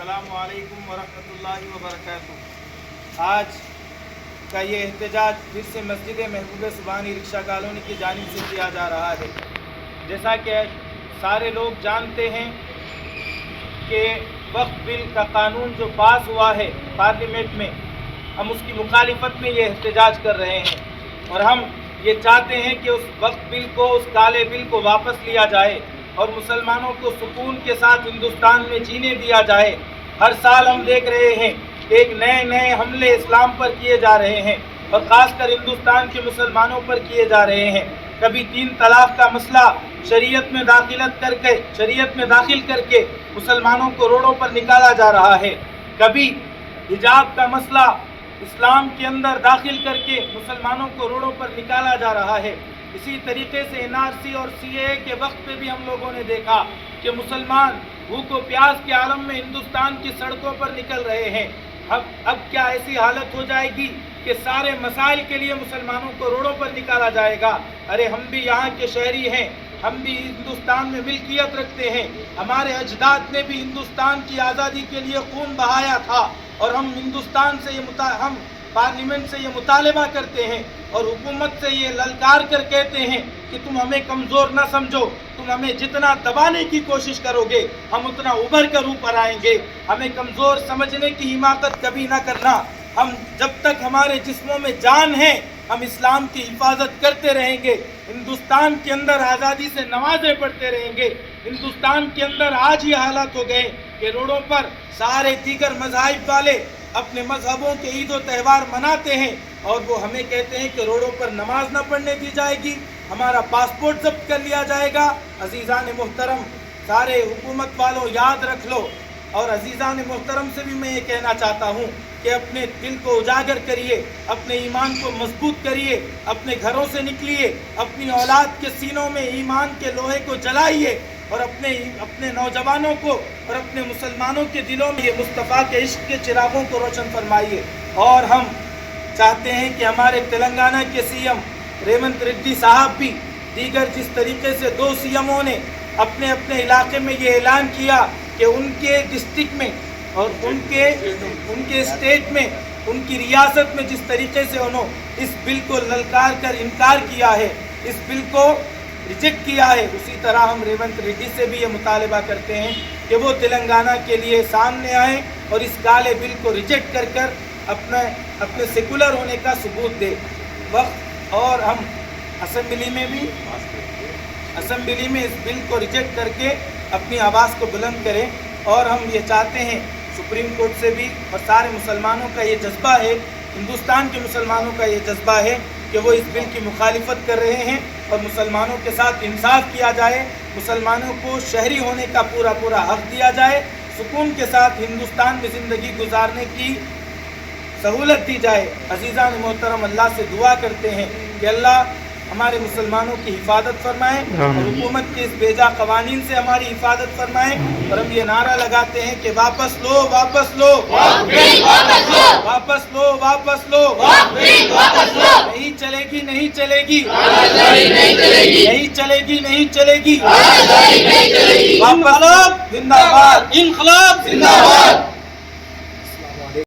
अस्सलामु अलैकुम वरहमतुल्लाहि वबरकातुह। आज का ये एहतजाज फिर से मस्जिद महबूब सुबहानी रिक्शा कॉलोनी की जानिब से किया जा रहा है। जैसा कि सारे लोग जानते हैं कि वक्फ बिल का कानून जो पास हुआ है पार्लियामेंट में, हम उसकी मुखालिफत में ये एहतजाज कर रहे हैं और हम ये चाहते हैं कि उस वक्फ बिल को, उस काले बिल को वापस लिया जाए और मुसलमानों को सुकून के साथ हिंदुस्तान में जीने दिया जाए। हर साल हम देख रहे हैं एक नए नए हमले इस्लाम पर किए जा रहे हैं और ख़ासकर हिंदुस्तान के मुसलमानों पर किए जा रहे हैं। कभी 3 तलाक का मसला शरीयत में दाखिल करके मुसलमानों को रोडों पर निकाला जा रहा है। कभी हिजाब का मसला इस्लाम के अंदर दाखिल करके मुसलमानों को रोडों पर निकाला जा रहा है। इसी तरीके से NRC और CAA के वक्त पे भी हम लोगों ने देखा कि मुसलमान भूख और प्यास के आलम में हिंदुस्तान की सड़कों पर निकल रहे हैं। अब क्या ऐसी हालत हो जाएगी कि सारे मसाइल के लिए मुसलमानों को रोडों पर निकाला जाएगा? अरे हम भी यहाँ के शहरी हैं, हम भी हिंदुस्तान में मिल्कियत रखते हैं। हमारे अजदाद ने भी हिंदुस्तान की आज़ादी के लिए खून बहाया था और हम हिंदुस्तान से हम पार्लियामेंट से ये मुतालबा करते हैं और हुकूमत से ये ललकार कर कहते हैं कि तुम हमें कमज़ोर ना समझो, तुम हमें जितना दबाने की कोशिश करोगे हम उतना उभर कर ऊपर आएंगे। हमें कमज़ोर समझने की हिमाकत कभी ना करना। हम जब तक हमारे जिस्मों में जान है हम इस्लाम की हिफाजत करते रहेंगे। हिंदुस्तान के अंदर आज़ादी से नमाज़ें पढ़ते रहेंगे। हिंदुस्तान के अंदर आज ये हालात हो गए कि रोडों पर सारे दीगर मज़ाहिब वाले अपने मजहबों के ईद और त्यौहार मनाते हैं और वो हमें कहते हैं कि रोडों पर नमाज ना पढ़ने दी जाएगी, हमारा पासपोर्ट जब्त कर लिया जाएगा। अजीज़ान मोहतरम, सारे हुकूमत वालों याद रख लो और अजीज़ान मोहतरम से भी मैं ये कहना चाहता हूँ कि अपने दिल को उजागर करिए, अपने ईमान को मजबूत करिए, अपने घरों से निकलिए, अपनी औलाद के सीनों में ईमान के लोहे को जलाइए और अपने नौजवानों को और अपने मुसलमानों के दिलों में ये मुस्तफ़ा के इश्क के चिरागों को रोशन फरमाइए। और हम चाहते हैं कि हमारे तेलंगाना के CM रेवंत रेड्डी साहब भी दीगर जिस तरीके से 2 CMओं ने अपने अपने इलाके में ये ऐलान किया कि उनके डिस्ट्रिक्ट में और उनके स्टेट में, उनकी रियासत में जिस तरीके से उन्होंने इस बिल को ललकार कर इनकार किया है, इस बिल को रिजेक्ट किया है, उसी तरह हम रेवंत रेड्डी से भी ये मुतालबा करते हैं कि वो तेलंगाना के लिए सामने आए और इस काले बिल को रिजेक्ट कर अपने सेकुलर होने का सबूत दे। और हम असेंबली में इस बिल को रिजेक्ट करके अपनी आवाज़ को बुलंद करें। और हम ये चाहते हैं सुप्रीम कोर्ट से भी, और सारे मुसलमानों का ये जज्बा है, हिंदुस्तान के मुसलमानों का ये जज्बा है कि वो इस बिल की मुखालिफत कर रहे हैं और मुसलमानों के साथ इंसाफ किया जाए, मुसलमानों को शहरी होने का पूरा हक दिया जाए, सुकून के साथ हिंदुस्तान में ज़िंदगी गुजारने की सहूलत दी जाए। अज़ीज़ान मोहतरम, अल्लाह से दुआ करते हैं कि अल्लाह हमारे मुसलमानों की हिफाजत फरमाए और हुकूमत के इस बेजा कवानीन से हमारी हिफाजत फरमाए। और हम ये नारा लगाते हैं कि वापस लो, वापस लो, वापस लो, वापस लो, नहीं चलेगी, नहीं चलेगी, नहीं चलेगी, नहीं चलेगी, वापस लो, जिंदाबाद, इनकलाब।